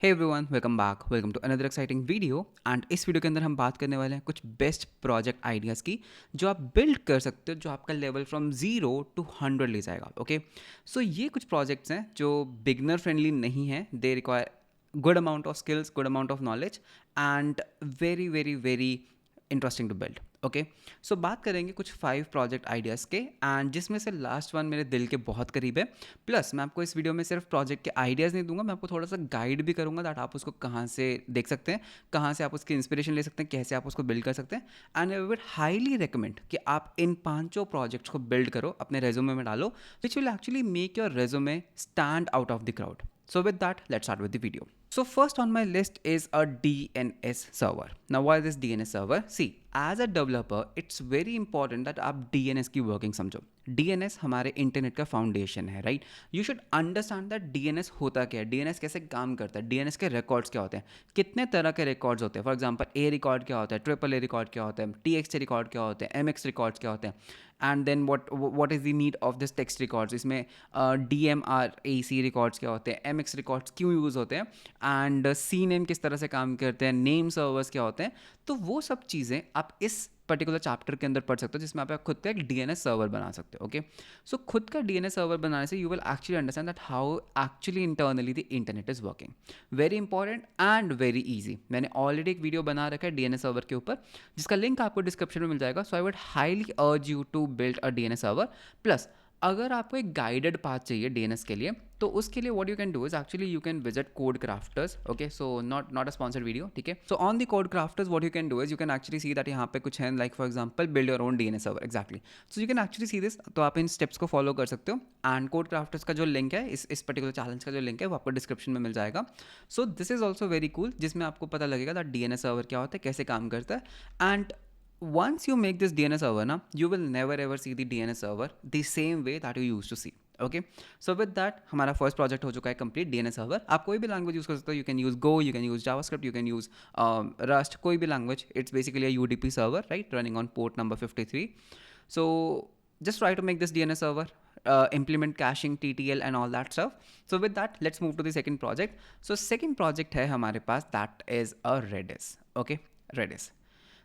Hey everyone, welcome back. Welcome to another exciting video. And इस video के अंदर हम बात करने वाले हैं कुछ बेस्ट प्रोजेक्ट आइडियाज़ की जो आप बिल्ड कर सकते हो, जो आपका लेवल फ्रॉम 0 to 100 ले जाएगा। ओके, सो ये कुछ प्रोजेक्ट्स हैं जो बिगनर फ्रेंडली नहीं है। They require good amount of skills, good amount of knowledge and very very very interesting to build. Okay, so बात करेंगे कुछ 5 प्रोजेक्ट आइडियाज़ के, एंड जिसमें से लास्ट वन मेरे दिल के बहुत करीब है। प्लस मैं आपको इस वीडियो में सिर्फ प्रोजेक्ट के आइडियाज़ नहीं दूंगा, मैं आपको थोड़ा सा गाइड भी करूंगा दैट आप उसको कहाँ से देख सकते हैं, कहाँ से आप उसकी इंस्पिरेशन ले सकते हैं, कैसे आप उसको बिल्ड कर सकते हैं। And I would highly recommend कि आप इन पांचों प्रोजेक्ट्स को बिल्ड करो, अपने रेज्यूमे में डालो, which will actually make your resume stand out of the crowd. So with that, let's start with the video. So first on my list is a DNS server. Now why this DNS server? See, as a developer, it's very important that आप DNS की working समझो. DNS हमारे internet का foundation है, right? You should understand that DNS होता क्या है, DNS कैसे काम करता है, DNS के रिकॉर्ड्स क्या होते हैं, कितने तरह के रिकॉर्ड्स होते हैं। फॉर एग्जांपल ए रिकॉर्ड क्या होता है, ट्रिपल ए रिकॉर्ड क्या होता है, TXT रिकॉर्ड क्या होते हैं, MX रिकॉर्ड्स क्या होते हैं, and then what is the need of this text records. इसमें DMRAC रिकॉर्ड्स क्या होते हैं, MX रिकॉर्ड्स क्यों यूज़ होते हैं, एंड सी नेम किस तरह से काम करते हैं, नेम सर्वर्स क्या होते हैं। तो वो सब चीज़ें आप इस पर्टिकुलर चैप्टर के अंदर पढ़ सकते हो, जिसमें आप खुद का एक DNS सर्वर बना सकते हो। ओके, सो खुद का DNS सर्वर बनाने से you will actually understand that how actually internally the internet is working. Very important and very easy. मैंने ऑलरेडी एक वीडियो बना रखा है DNS सर्वर के ऊपर, जिसका लिंक आपको डिस्क्रिप्शन में मिल जाएगा। So I would highly urge you to build a DNS server. Plus अगर आपको एक गाइडेड पाथ चाहिए DNS के लिए, तो उसके लिए what you can do is actually you can visit code crafters. Okay, so not a sponsored video, ठीक है। So on the code crafters what you can do is you can actually see that यहाँ पे कुछ है, like for example build your own DNS server. Exactly, so you can actually see this. तो आप इन steps को follow कर सकते हो, एंड कोड क्राफ्टर्स का जो लिंक है, इस पर्टिकुलर चैलेंज का जो लिंक है, वो आपको डिस्क्रिप्शन में मिल जाएगा। सो this is also very cool, जिसमें आपको पता लगेगा दैट DNS सर्वर क्या होता है, कैसे काम करता है। And once you make this DNS server ना, you will never ever see the DNS server the same way that you used to see. Okay, so with that हमारा फर्स्ट प्रोजेक्ट हो चुका है कंप्लीट DNS सर्वर। आप कोई भी language use कर सकते हो, you can use go, you can use JavaScript, you can use rust, कोई भी language. It's basically a UDP server, right, running on port number 53. So just try to make this DNS server, implement caching, TTL and all that stuff. So with that, let's move to the second project. So second project है हमारे पास, that is a Redis. Okay, Redis.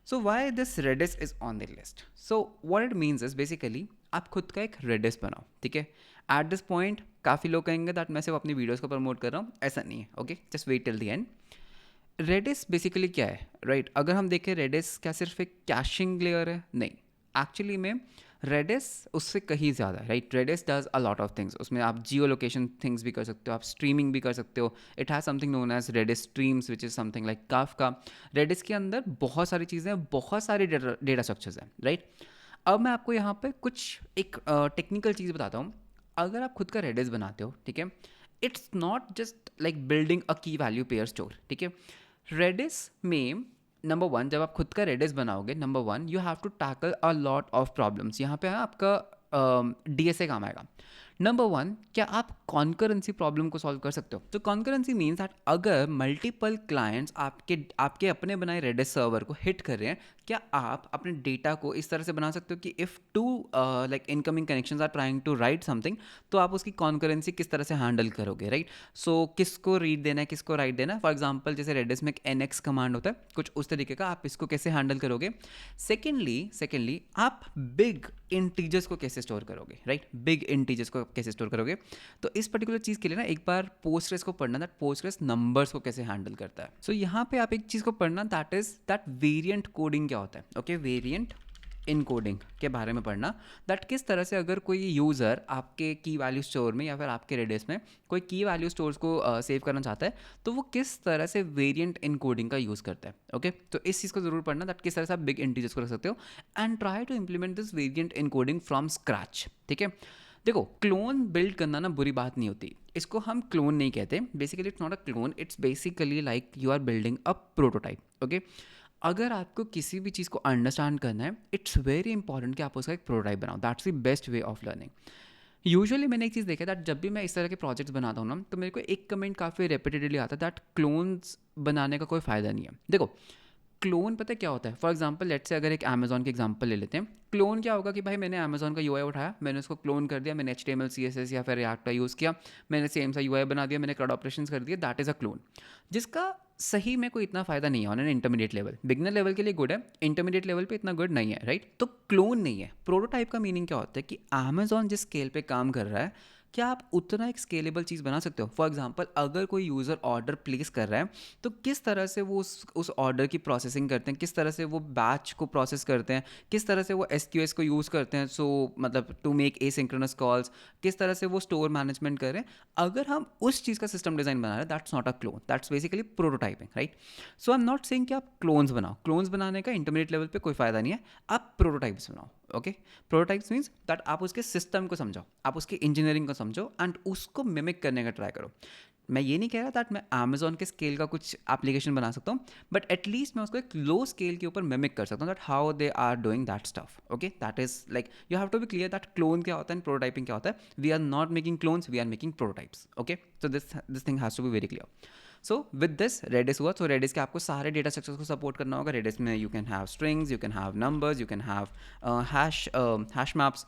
So why this Redis is on the list? So what it means is basically आप खुद का एक Redis बनाओ, ठीक है। At this point काफ़ी लोग कहेंगे दैट मैं सिर्फ अपनी वीडियोज़ को प्रमोट कर रहा हूँ, ऐसा नहीं है। Okay, just wait till the end. Redis basically क्या है, राइट? अगर हम देखें Redis क्या सिर्फ एक कैशिंग लेयर है? नहीं, एक्चुअली में Redis उससे कहीं ज़्यादा है, right? Redis does a lot of things. उसमें आप जियो लोकेशन थिंग्स भी कर सकते हो, आप स्ट्रीमिंग भी कर सकते हो। It has something known as Redis streams, which is something like Kafka. Redis के अंदर बहुत सारी चीज़ें हैं, बहुत सारी डेटा स्ट्रक्चर्स हैं, राइट? अब मैं आपको यहाँ पे कुछ एक टेक्निकल चीज़ बताता हूँ। अगर आप खुद का Redis बनाते हो, ठीक है, it's not just like building अ की वैल्यू पेयर स्टोर, ठीक है। Redis में नंबर वन, जब आप खुद का Redis बनाओगे, number one you have to tackle a lot of problems. यहाँ पे आपका DSA काम आएगा। नंबर वन, क्या आप कॉन्करेंसी प्रॉब्लम को सॉल्व कर सकते हो? तो कॉन्करेंसी मीन्स दैट अगर मल्टीपल क्लाइंट्स आपके अपने बनाए Redis सर्वर को हिट कर रहे हैं, क्या आप अपने डेटा को इस तरह से बना सकते हो कि if two like incoming connections are trying to write something, तो आप उसकी कॉन्करेंसी किस तरह से हैंडल करोगे, राइट? सो किसको रीड देना है, किसको राइट देना है। फॉर एग्जाम्पल जैसे Redis में एक NX कमांड होता है, कुछ उस तरीके का, आप इसको कैसे हैंडल करोगे। सेकेंडली आप बिग इंटीजर्स को कैसे स्टोर करोगे, राइट? बिग इंटीजर्स को कैसे स्टोर करोगे। तो इस पर्टिकुलर चीज़ के लिए ना एक बार पोस्टग्रेस को पढ़ना, दैट पोस्टग्रेस नंबर्स को कैसे हैंडल करता है। सो यहाँ पे आप एक चीज़ को पढ़ना, that is that variant coding क्या होता है। ओके, वेरिएंट इनकोडिंग के बारे में पढ़ना, दैट किस तरह से अगर कोई यूज़र आपके की वैल्यू स्टोर में या फिर आपके Redis में कोई की वैल्यू स्टोर्स को सेव करना चाहता है, तो वो किस तरह से वेरिएंट इनकोडिंग का यूज़ करता है। ओके, तो इस चीज़ को जरूर पढ़ना, दैट किस तरह से आप बिग इंटीजर्स को रख सकते हो, and try to implement this variant encoding from scratch, ठीक है। देखो, क्लोन बिल्ड करना ना बुरी बात नहीं होती, इसको हम क्लोन नहीं कहते। Basically it's not a clone, it's basically like you are building a prototype. Okay, अगर आपको किसी भी चीज़ को अंडरस्टैंड करना है, इट्स वेरी इंपॉर्टेंट कि आप उसका एक प्रोटोटाइप बनाओ। That's the best way of learning. Usually मैंने एक चीज़ देखा दैट जब भी मैं इस तरह के प्रोजेक्ट्स बनाता हूँ ना, तो मेरे को एक कमेंट काफ़ी रेपिटेडली आता है दैट क्लोन्स बनाने का कोई फ़ायदा नहीं है। देखो, क्लोन पता है क्या होता है? फॉर एग्जांपल लेट्स से अगर एक अमेज़न के एग्जांपल ले लेते हैं, क्लोन क्या होगा कि भाई मैंने अमेज़न का यूआई उठाया, मैंने उसको क्लोन कर दिया, मैंने एचटीएमएल सीएसएस या फिर रिएक्ट का यूज़ किया, मैंने सेम सा यूआई बना दिया, मैंने CRUD ऑपरेशंस कर दिए, दैट इज़ अ क्लोन, जिसका सही में कोई इतना फ़ायदा नहीं है on an intermediate level. Beginner level के लिए गुड है, इंटरमीडिएट लेवल पे इतना गुड नहीं है, राइट? तो क्लोन नहीं है। प्रोटोटाइप का मीनिंग क्या होता है कि अमेज़न जिस स्केल पे काम कर रहा है, क्या आप उतना एक स्केलेबल चीज़ बना सकते हो? फॉर एग्जांपल अगर कोई यूज़र ऑर्डर प्लेस कर रहा है, तो किस तरह से वो उस ऑर्डर की प्रोसेसिंग करते हैं, किस तरह से वो बैच को प्रोसेस करते हैं, किस तरह से वो एसक्यूएस को यूज़ करते हैं, सो मतलब टू मेक एसिंक्रोनस कॉल्स, किस तरह से वो स्टोर मैनेजमेंट कर रहे हैं, अगर हम उस चीज़ का सिस्टम डिज़ाइन बना रहे हैं, that's not a clone, that's basically prototyping, right? So I am not saying कि आप क्लोन्स बनाओ, क्लोन्स बनाने का इंटरमीडिएट लेवल पे कोई फ़ायदा नहीं है, आप प्रोटोटाइप्स बनाओ। ओके, प्रोटोटाइप्स मीन्स दैट आप उसके सिस्टम को समझो, आप उसकी इंजीनियरिंग को समझो एंड उसको मिमिक करने का ट्राई करो। मैं ये नहीं कह रहा दैट मैं अमेजोन के स्केल का कुछ एप्लीकेशन बना सकता हूँ, बट एटलीस्ट मैं उसको एक लो स्केल के ऊपर मिमिक कर सकता हूँ, that how they are doing that stuff. Okay, that is like you have to be clear that clone क्या होता है एंड प्रोटोटाइपिंग क्या होता है। We are not making clones, we are making prototypes. Okay, so this thing has to be very clear. So with this Redis हुआ, so reddish के आपको सारे डेटा स्ट्रक्चर्स को सपोर्ट करना होगा। रेडिस में you can have strings, you can have numbers, you can have hash maps,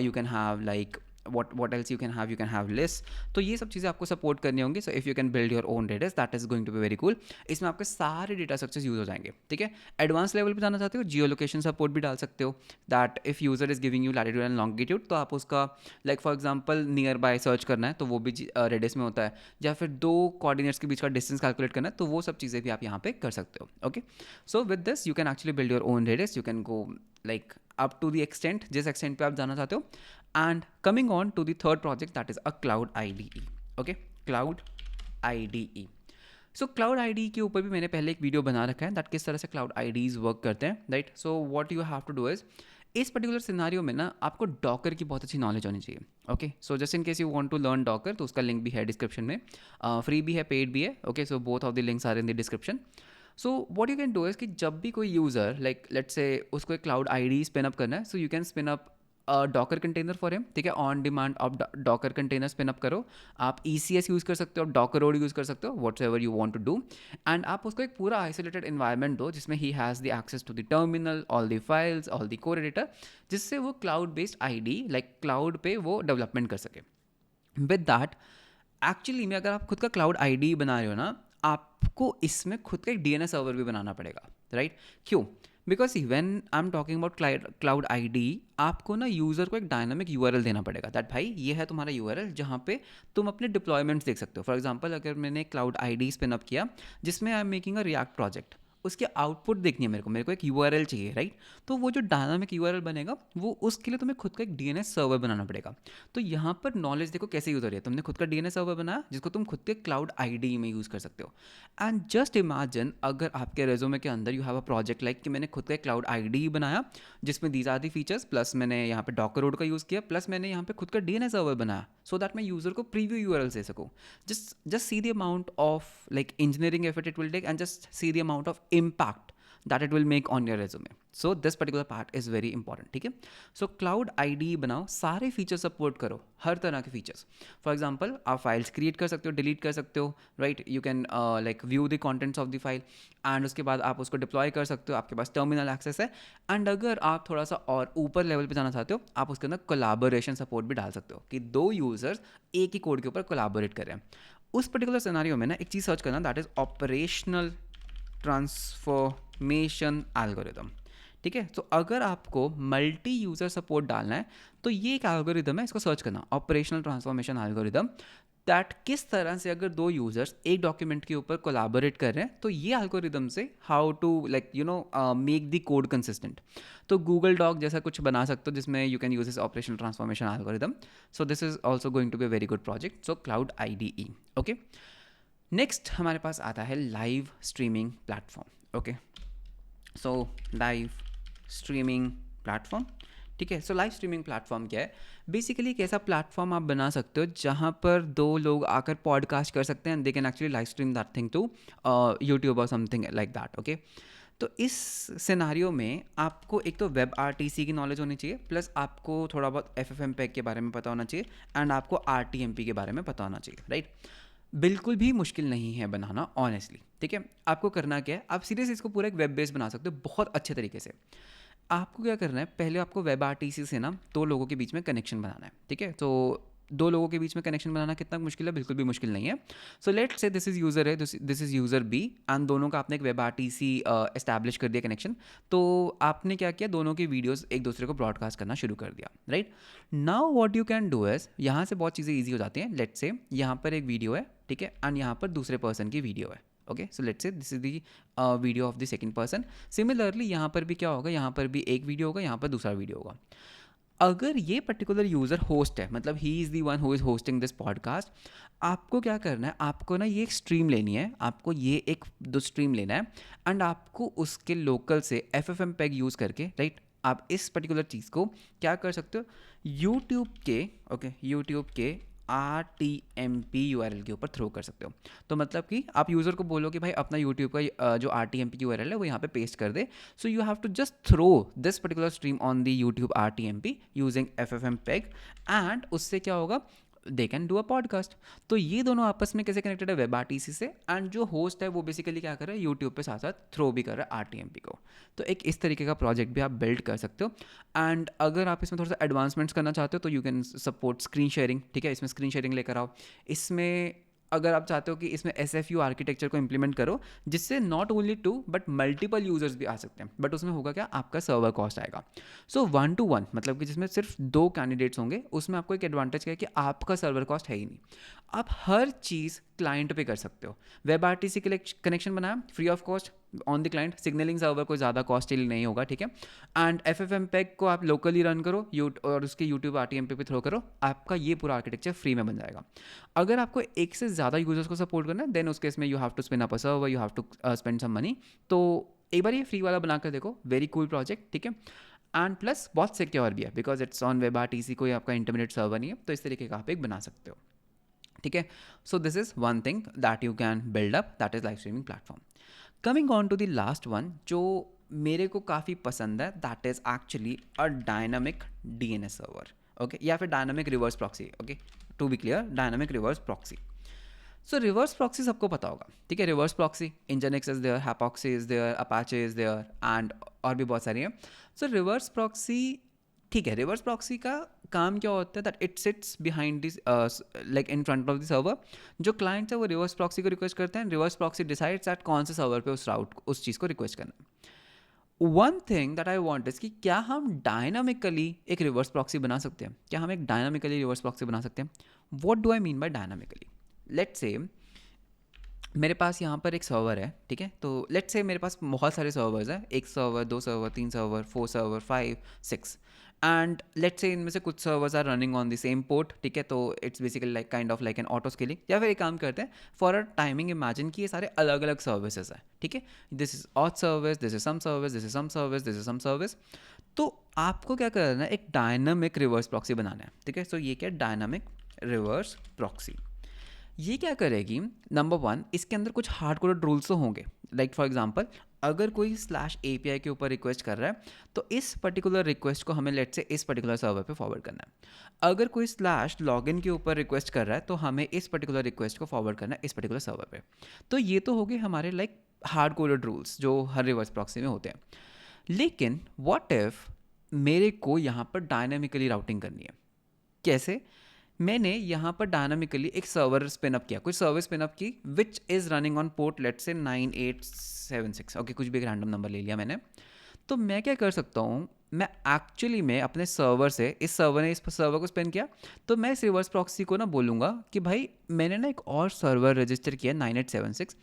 you can have like what else you can have lists। तो ये सब चीज़ें आपको सपोर्ट करनी होंगी। So if you can build your own Redis, that is going to be very cool. इसमें आपके सारे डेटा स्ट्रक्चर्स यूज हो जाएंगे, ठीक है। एडवांस लेवल पे जाना चाहते हो, जियो लोकेशन सपोर्ट भी डाल सकते हो, that if user is giving you latitude and longitude, तो आप उसका like for example near by search करना है तो वो भी रेडिस में होता है, या फिर दो कोऑर्डिनेट्स के बीच का डिस्टेंस कैलकुलेट करना है तो वो सब चीज़ें भी आप यहाँ पे कर सकते हो। Okay, so with this you can actually build your own Redis, you can go like up to the extent जिस एक्सटेंट पे आप जाना चाहते हो। And coming on to the third project, that is a Cloud IDE. Okay, Cloud IDE. So cloud IDE के ऊपर भी मैंने पहले एक वीडियो बना रखा है दैट किस तरह से क्लाउड IDEs वर्क करते हैं, right. So what you have to do is, इस पर्टिकुलर सिनारियो में ना आपको डॉकर की बहुत अच्छी नॉलेज होनी चाहिए। Okay, so just in case you want to learn Docker, तो उसका लिंक भी है डिस्क्रिप्शन में, फ्री भी है, पेड भी है। Okay, so both of the links are in the description. So what you can do is कि जब भी कोई यूज़र लाइक लेट्स से उसको एक क्लाउड IDE स्पिन अप करना है, so you can spin up Docker container for him, ठीक है। ऑन डिमांड आप डॉकर कंटेनर स्पिन अप करो, आप ECS यूज़ कर सकते हो, डॉकर रोड यूज़ कर सकते हो, what's ever you want to do, and आप उसको एक पूरा आइसोलेटेड इन्वायरमेंट दो जिसमें ही has the access to the terminal, all the files, all the code editor, जिससे वो cloud based IDE like cloud पे वो डेवलपमेंट कर सके। विद दैट एक्चुअली में अगर आप खुद का क्लाउड IDE बना रहे हो ना, आपको इसमें खुद का एक DNS सर्वर भी बनाना पड़ेगा, राइट? क्यों? Because when I am talking about cloud IDE, आपको ना यूज़र को एक डायनामिक URL देना पड़ेगा, दैट भाई ये है तुम्हारा URL जहाँ पे तुम अपने डिप्लॉयमेंट्स देख सकते हो। फॉर एग्जांपल अगर मैंने क्लाउड IDE स्पिन अप किया जिसमें I am making a react project, उसके आउटपुट देखनी है मेरे को एक URL चाहिए, राइट। तो वो जो डायनामिक URL बनेगा वो उसके लिए तुम्हें खुद का एक DNS सर्वर बनाना पड़ेगा। तो यहाँ पर नॉलेज देखो कैसे यूज़ हो रही है, तुमने खुद का DNS सर्वर बनाया जिसको तुम खुद के क्लाउड IDE में यूज़ कर सकते हो। एंड जस्ट इमेजिन अगर आपके रेज्यूमे के अंदर you have a project like कि मैंने खुद का एक क्लाउड IDE बनाया जिसमें these are the features, plus मैंने यहाँ पे डॉकर रोड का यूज़ किया, प्लस मैंने यहाँ पे खुद का DNS सर्वर बनाया सो दैट मैं यूज़र को प्रीव्यू URL दे सकूँ। just see the amount of like engineering effort it will take, and just see the amount of impact that it will make on your resume. So this particular part is very important, ठीक है। सो cloud IDE बनाओ, सारे feature support करो, हर तरह के features. For example आप files create कर सकते हो, डिलीट कर सकते हो, right. You can like view the contents of the file, and उसके बाद आप उसको डिप्लॉय कर सकते हो, आपके पास टर्मिनल एक्सेस है। एंड अगर आप थोड़ा सा और ऊपर लेवल पे जाना चाहते हो, आप उसके अंदर कोलैबोरेशन सपोर्ट भी डाल सकते हो कि दो यूजर्स एक ही कोड के ऊपर कोलैबोरेट कर रहे हैं। उस पर्टिकुलर सिनेरियो में ना एक चीज़ सर्च करना, that is operational transformation algorithm, ठीक है। तो अगर आपको मल्टी यूज़र सपोर्ट डालना है तो ये एक एल्गोरिदम है, इसको सर्च करना, ऑपरेशनल ट्रांसफॉर्मेशन एल्गोरिदम, दैट किस तरह से अगर दो यूजर्स एक डॉक्यूमेंट के ऊपर कोलैबोरेट कर रहे हैं तो ये एल्गोरिदम से how to like you know make the code consistent. तो गूगल डॉक जैसा कुछ बना सकते हो जिसमें you can use this operational transformation algorithm. So this is also going to be very good project. So cloud IDE, okay. Next हमारे पास आता है live streaming platform, okay. So live streaming platform, ठीक है। सो लाइव स्ट्रीमिंग प्लेटफॉर्म क्या है? Basically एक ऐसा प्लेटफॉर्म आप बना सकते हो जहाँ पर दो लोग आकर पॉडकास्ट कर सकते हैं, they can actually live stream that thing to YouTube और समथिंग लाइक दैट, ओके। तो इस सिनारियो में आपको एक तो वेब RTC की नॉलेज होनी चाहिए, प्लस आपको थोड़ा बहुत FFmpeg के बारे में पता होना चाहिए, एंड आपको RTMP के बारे में पता होना चाहिए, राइट। बिल्कुल भी मुश्किल नहीं है बनाना ऑनेस्टली, ठीक है। आपको करना क्या है, आप सीरियस इसको पूरा एक वेब बेस बना सकते हो बहुत अच्छे तरीके से। आपको क्या करना है, पहले आपको वेब आरटीसी से ना दो लोगों के बीच में कनेक्शन बनाना है, ठीक है। तो दो लोगों के बीच में कनेक्शन बनाना कितना मुश्किल है, बिल्कुल भी मुश्किल नहीं है। So let's say this is user है, this is user B, and दोनों का आपने एक वेब आरटीसी एस्टैब्लिश कर दिया कनेक्शन। तो आपने क्या किया, दोनों की वीडियोस एक दूसरे को ब्रॉडकास्ट करना शुरू कर दिया, right. Now what you can do is, यहाँ से बहुत चीज़ें ईजी हो जाती हैं। लेट्स से यहाँ पर एक वीडियो है, ठीक है, एंड यहाँ पर दूसरे पर्सन की वीडियो है। Okay, so let's say this is the video of the second person. Similarly यहाँ पर भी क्या होगा, यहाँ पर भी एक वीडियो होगा, यहाँ पर दूसरा वीडियो होगा। अगर ये पर्टिकुलर यूज़र होस्ट है, मतलब he is the one who is hosting this podcast, आपको क्या करना है, आपको ना ये एक स्ट्रीम लेनी है, आपको ये एक दो स्ट्रीम लेना है, एंड आपको उसके लोकल से FFmpeg यूज़ करके, राइट, आप इस पर्टिकुलर चीज़ को क्या कर सकते हो, यूट्यूब के, ओके, यूट्यूब के RTMP URL के ऊपर थ्रो कर सकते हो। तो मतलब कि आप यूज़र को बोलो कि भाई अपना यूट्यूब का जो RTMP URL है वो यहाँ पे पेस्ट कर दे। So you have to just throw this particular stream on the YouTube RTMP using FFmpeg, and उससे क्या होगा, they can do a podcast. तो ये दोनों आपस में कैसे कनेक्टेड है, वेब आरटीसी से, एंड जो होस्ट है वो बेसिकली क्या कर रहा है, यूट्यूब पे साथ साथ थ्रो भी कर रहा है RTMP को। तो एक इस तरीके का प्रोजेक्ट भी आप बिल्ड कर सकते हो। एंड अगर आप इसमें थोड़ा सा एडवांसमेंट्स करना चाहते हो तो you can support screen sharing, ठीक है, इसमें स्क्रीन शेयरिंग लेकर आओ। इसमें अगर आप चाहते हो कि इसमें SFU आर्किटेक्चर को इंप्लीमेंट करो, जिससे not only 2 but multiple users भी आ सकते हैं, बट उसमें होगा क्या, आपका सर्वर कॉस्ट आएगा। सो 1 to 1 मतलब कि जिसमें सिर्फ 2 कैंडिडेट्स होंगे, उसमें आपको एक एडवांटेज क्या है कि आपका सर्वर कॉस्ट है ही नहीं, आप हर चीज़ क्लाइंट पे कर सकते हो। वेब आरटीसी के लिए कनेक्शन बनाया free of cost on the client, signalling server कोई ज़्यादा कॉस्टली नहीं होगा, ठीक है। एंड FFmpeg को आप लोकली रन करो और उसके यूट्यूब RTMP पे थ्रो करो, आपका ये पूरा आर्किटेक्चर फ्री में बन जाएगा। अगर आपको एक से ज़्यादा यूजर्स को सपोर्ट करना है, देन उस केस में you have to spin up a server, you have to spend some money. तो एक बार ये फ्री वाला बनाकर देखो, वेरी कूल प्रोजेक्ट, ठीक है। एंड प्लस बहुत सिक्योर भी है, because it's on web RTC, कोई आपका इंटरमीडिएट सर्वर नहीं है, तो इस तरीके का आप एक बना सकते हो, ठीक है। So this is one thing that you can build up, that is live streaming platform. Coming on to the last one जो मेरे को काफ़ी पसंद है, that is actually a dynamic DNS server, okay, या फिर dynamic reverse proxy, okay, to be clear, dynamic reverse proxy. So reverse proxy सबको पता होगा, ठीक है। Reverse proxy, Nginx is there, Hapoxy is there, Apache is there, and और भी बहुत सारी हैं। सो रिवर्स प्रॉक्सी, ठीक है, रिवर्स प्रॉक्सी का काम क्या होता है, that it sits behind this, like in front of the server. जो क्लाइंट्स है वो रिवर्स प्रॉक्सी को रिक्वेस्ट करते हैं, रिवर्स प्रॉक्सी डिसाइड्स दैट कौन से सर्वर पे उस चीज़ को रिक्वेस्ट करना है। One thing that I want is कि क्या हम डायनामिकली एक रिवर्स प्रॉक्सी बना सकते हैं, क्या हम एक डायनामिकली रिवर्स प्रॉक्सी बना सकते हैं। What do I mean by dynamically, let's say मेरे पास यहाँ पर एक सर्वर है, ठीक है। तो लेट्स से मेरे पास बहुत सारे सर्वर्स हैं, एक सर्वर, दो सर्वर, तीन server, 4 server, 5, 6, and let's say इनमें से कुछ servers are running on the same port, ठीक है। तो it's basically like kind of like an auto scaling, या फिर एक काम करते हैं फॉर अ टाइमिंग, इमेजिन कि ये सारे अलग अलग सर्विसेज हैं, ठीक है। This is auth service, this is some service, this is some service, this is some service. तो आपको क्या करना है, एक डायनामिक रिवर्स प्रॉक्सी बनाना है, ठीक है। सो ये क्या, डायनामिक रिवर्स प्रॉक्सी, ये क्या करेगी, नंबर 1, इसके अंदर कुछ हार्ड कोडेड रूल्स तो होंगे। लाइक फॉर एग्जांपल, अगर कोई /API के ऊपर रिक्वेस्ट कर रहा है तो इस पर्टिकुलर रिक्वेस्ट को हमें लेट से इस पर्टिकुलर सर्वर पे फॉरवर्ड करना है। अगर कोई /login के ऊपर रिक्वेस्ट कर रहा है तो हमें इस पर्टिकुलर रिक्वेस्ट को फॉरवर्ड करना है इस पर्टिकुलर सर्वर पे। तो ये तो हो गए हमारे लाइक हार्ड कोडेड रूल्स जो हर रिवर्स प्रॉक्सी में होते हैं। लेकिन व्हाट इफ मेरे को यहाँ पर डायनामिकली राउटिंग करनी है, कैसे, मैंने यहाँ पर डायनामिकली एक सर्वर स्पिन अप किया, कुछ सर्विस स्पिन अप की which is running on port let's say 9876, okay, कुछ भी एक रैंडम नंबर ले लिया मैंने। तो मैं क्या कर सकता हूँ, मैं एक्चुअली में अपने सर्वर से, इस सर्वर ने इस सर्वर को स्पिन किया, तो मैं इस रिवर्स प्रॉक्सी को ना बोलूँगा कि भाई मैंने ना एक और सर्वर रजिस्टर किया 9876,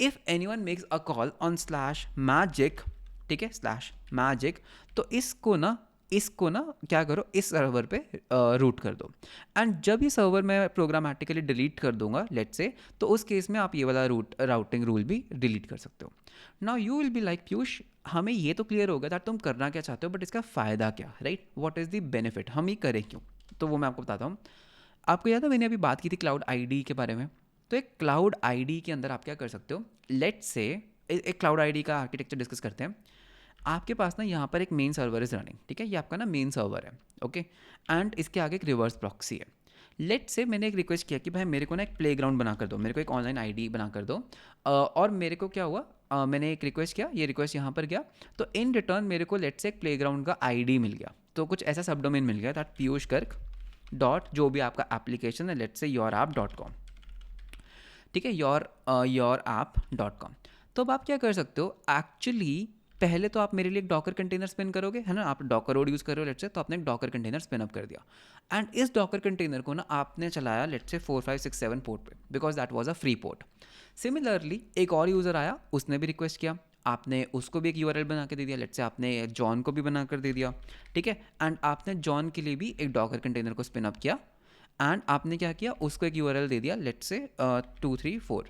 if anyone makes a call on /magic, ठीक है, /magic, तो इसको ना क्या करो, इस सर्वर पे रूट कर दो। एंड जब ये सर्वर मैं प्रोग्रामेटिकली डिलीट कर दूंगा लेट से, तो उस केस में आप ये वाला राउटिंग रूल भी डिलीट कर सकते हो। Now you will be like, Piyush हमें ये तो क्लियर हो गया दैट तुम करना क्या चाहते हो, बट इसका फ़ायदा क्या, right, what is the benefit, हम ये करें क्यों। तो वो मैं आपको बताता हूँ। आपको याद है मैंने अभी बात की थी क्लाउड आईडी के बारे में। तो एक क्लाउड आईडी के अंदर आप क्या कर सकते हो, लेट से एक क्लाउड आईडी का आर्किटेक्चर डिस्कस करते हैं। आपके पास ना यहाँ पर एक मेन सर्वर इज़ रनिंग, ठीक है, ये आपका ना मेन सर्वर है, ओके, एंड इसके आगे एक रिवर्स प्रॉक्सी है। लेट से मैंने एक रिक्वेस्ट किया कि भाई मेरे को ना एक प्लेग्राउंड बना कर दो, मेरे को एक ऑनलाइन आईडी बना कर दो। और मेरे को क्या हुआ, मैंने एक रिक्वेस्ट किया, ये रिक्वेस्ट यहाँ पर गया, तो इन रिटर्न मेरे को लेट से एक प्लेग्राउंड का आईडी मिल गया। तो कुछ ऐसा सब डोमेन मिल गया, दैट पीयूष गर्ग डॉट जो भी आपका एप्लीकेशन है, लेट से yourapp.com, ठीक है, yourapp.com। तो अब आप क्या कर सकते हो, एक्चुअली पहले तो आप मेरे लिए एक डॉकर कंटेनर स्पिन करोगे, है ना, आप डॉकर रोड यूज़ कर रहे हो लेट से, तो आपने एक डॉकर कंटेनर स्पिन अप कर दिया, एंड इस डॉकर कंटेनर को ना आपने चलाया लेट से 4 5 6 7 पोर्ट पे, because that was a free port. Similarly एक और यूज़र आया, उसने भी रिक्वेस्ट किया, आपने उसको भी एक यूआरएल बना के दे दिया, लेट से आपने जॉन को भी बना कर दे दिया, ठीक है, एंड आपने जॉन के लिए भी एक डॉकर कंटेनर को स्पिन अप किया, एंड आपने क्या किया, उसको एक यूआरएल दे दिया, लेट से 2 3 4।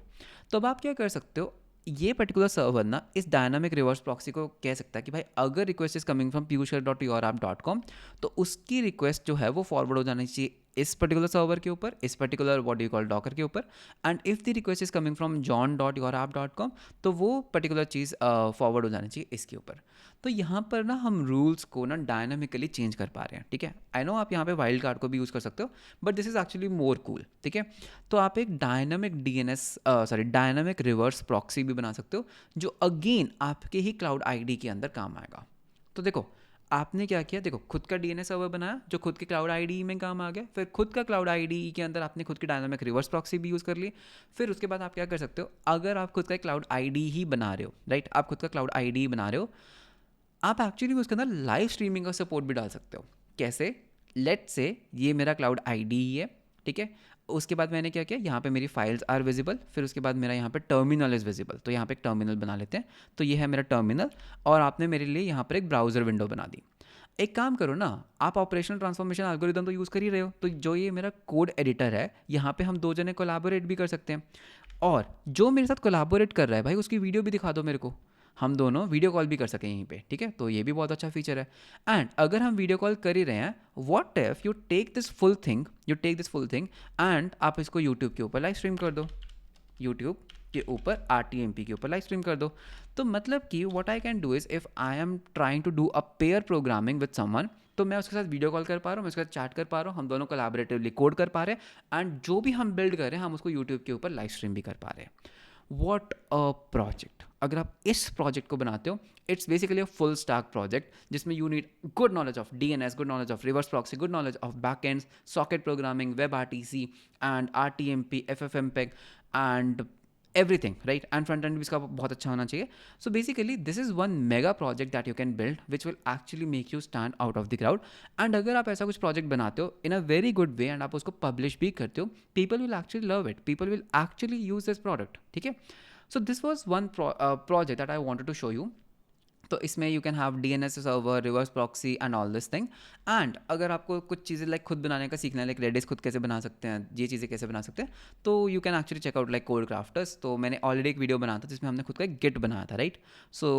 तो अब आप क्या कर सकते हो, ये पर्टिकुलर सर्वर ना इस डायनामिक रिवर्स प्रॉक्सी को कह सकता है कि भाई अगर request is coming from piyushgarg.yourapp.com, तो उसकी रिक्वेस्ट जो है वो फॉरवर्ड हो जानी चाहिए इस पर्टिकुलर सर्वर के ऊपर, इस particular what do you call Docker के ऊपर, and if the request is coming from john.yourapp.com, तो वो पर्टिकुलर चीज़ फॉरवर्ड हो जानी चाहिए इसके ऊपर। तो यहाँ पर ना हम रूल्स को ना डायनामिकली चेंज कर पा रहे हैं, ठीक है। आई नो आप यहाँ पे वाइल्ड कार्ड को भी यूज़ कर सकते हो, but this is actually more cool, ठीक है। तो आप एक डायनामिक डायनामिक रिवर्स प्रॉक्सी भी बना सकते हो, जो अगेन आपके ही क्लाउड आईडी के अंदर काम आएगा। तो देखो आपने क्या किया, देखो खुद का डीएनएस सर्वर बनाया जो खुद के क्लाउड आईडी में काम आ गया, फिर खुद का क्लाउड आईडी के अंदर आपने खुद की डायनामिक रिवर्स प्रॉक्सी भी यूज़ कर ली। फिर उसके बाद आप क्या कर सकते हो, अगर आप खुद का क्लाउड आईडी ही बना रहे हो, राइट, आप खुद का क्लाउड आईडी बना रहे हो, आप एक्चुअली उसके अंदर लाइव स्ट्रीमिंग का सपोर्ट भी डाल सकते हो। कैसे, लेट से ये मेरा क्लाउड आईडी ही है, ठीक है, उसके बाद मैंने क्या किया, यहाँ पे मेरी फाइल्स आर विजिबल, फिर उसके बाद मेरा यहाँ पे टर्मिनल इज़ विजिबल, तो यहाँ पे एक टर्मिनल बना लेते हैं। तो ये है मेरा टर्मिनल, और आपने मेरे लिए यहाँ पर एक ब्राउज़र विंडो बना दी। एक काम करो ना, आप ऑपरेशनल ट्रांसफॉर्मेशन एल्गोरिदम तो यूज़ कर ही रहे हो, तो जो ये मेरा कोड एडिटर है, यहाँ पे हम दो जने कोलैबोरेट भी कर सकते हैं, और जो मेरे साथ कोलैबोरेट कर रहा है भाई उसकी वीडियो भी दिखा दो मेरे को, हम दोनों वीडियो कॉल भी कर सकें यहीं पे, ठीक है। तो ये भी बहुत अच्छा फीचर है। एंड अगर हम वीडियो कॉल कर ही रहे हैं, what if you take this full thing and आप इसको यूट्यूब के ऊपर लाइव स्ट्रीम कर दो, यूट्यूब के ऊपर RTMP के ऊपर लाइव स्ट्रीम कर दो। तो मतलब कि what I can do is, if I am trying to do a pair programming with someone, तो मैं उसके साथ वीडियो कॉल कर पा रहा हूँ, मैं उसके साथ चैट कर पा रहा हूँ, हम दोनों कोलैबोरेटिवली कोड कर पा रहे हैं, एंड जो भी हम बिल्ड कर रहे हैं हम उसको यूट्यूब के ऊपर लाइव स्ट्रीम भी कर पा रहे हैं। वॉट अ प्रोजेक्ट, अगर आप इस प्रोजेक्ट को बनाते हो, it's basically a full stack project जिसमें you need good knowledge of DNS, good knowledge of reverse proxy, good knowledge of backends, socket programming, web RTC and RTMP, FFmpeg and everything, right, and front end भी इसका बहुत अच्छा होना चाहिए। So basically this is one mega project that you can build which will actually make you stand out of the crowd, and अगर आप ऐसा कुछ प्रोजेक्ट बनाते हो in a very good way and आप उसको पब्लिश भी करते हो, people will actually love it, people will actually use this product, ठीक है। So this was one project that I wanted to show you। तो इसमें you can have DNS server, reverse proxy and all this thing. And अगर आपको कुछ चीज़ें like खुद बनाने का सीखना है, लाइक रेडिस खुद कैसे बना सकते हैं, ये चीज़ें कैसे बना सकते हैं, तो you can actually check out like code crafters. तो मैंने ऑलरेडी एक वीडियो बनाया था जिसमें हमने खुद का एक गिट बनाया था, राइट। सो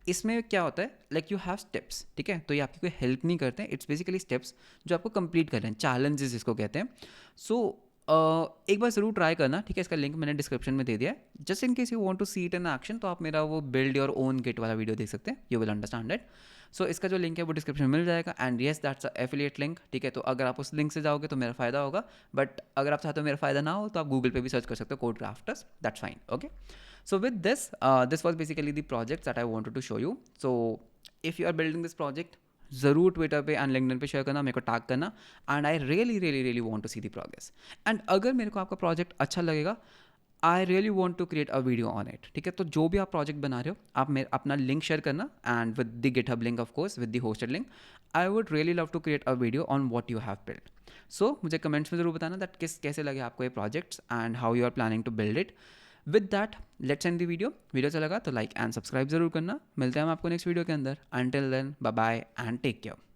इसमें क्या होता है, लाइक यू हैव स्टेप्स, ठीक है, तो ये आपकी कोई हेल्प नहीं करते हैं, इट्स बेसिकली स्टेप्स जो आपको कंप्लीट कर रहे हैं, चैलेंजेस जिसको कहते हैं। सो एक बार ज़रूर ट्राई करना, ठीक है, इसका लिंक मैंने डिस्क्रिप्शन में दे दिया है, just in case you want to see it in action, तो आप मेरा वो बिल्ड योर ओन गिट वाला वीडियो देख सकते हैं, you will understand it. So इसका जो लिंक है वो डिस्क्रिप्शन में मिल जाएगा, and yes that's a affiliate link, ठीक है। तो अगर आप उस लिंक से जाओगे तो मेरा फ़ायदा होगा, बट अगर आप चाहते हो मेरा फ़ायदा ना हो तो आप गूगल पे भी सर्च कर सकते हो code crafters, that's fine, okay. So with this was basically the project that I wanted to show you. So if you are building this project, ज़रूर ट्विटर पे एंड लिंक्डइन पे शेयर करना, मेरे को टैग करना, and I really want to see the progress. And अगर मेरे को आपका प्रोजेक्ट अच्छा लगेगा, I really want to create a video on it, ठीक है। तो जो भी आप प्रोजेक्ट बना रहे हो, आप मेरे अपना लिंक शेयर करना, and with the GitHub link of course, with the hosted link, I would really love to create a video on what you have build. So मुझे कमेंट्स में ज़रूर बताना दैट कैसे लगे आपको ये projects and how you are planning to build it. With that let's end the video अच्छा लगा तो लाइक एंड सब्सक्राइब जरूर करना। मिलते हैं हम आपको नेक्स्ट वीडियो के अंदर। Until then bye bye and take care.